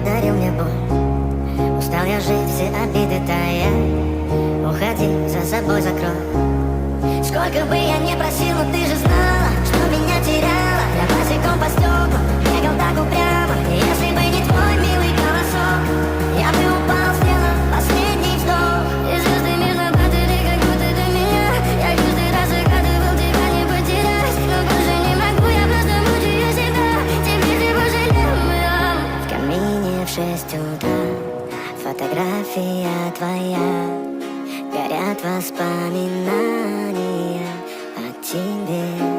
подарил мне боль. Устал я жить, все обиды тая. Уходи, за собой закрой. Сколько бы я не просил, но ты же знала, что меня теряла. Я босиком по стеклам бегал так упрямо. И если бы не твой милый голосок, я бы упал, сделал последний вздох. И звезды между падали, как будто до меня. Я каждый раз загадывал тебя не потерять, но больше не могу, я просто мучаю себя. Теперь ты пожалел меня. В камине в 6 утра фотография твоя. Горят воспоминания о тебе.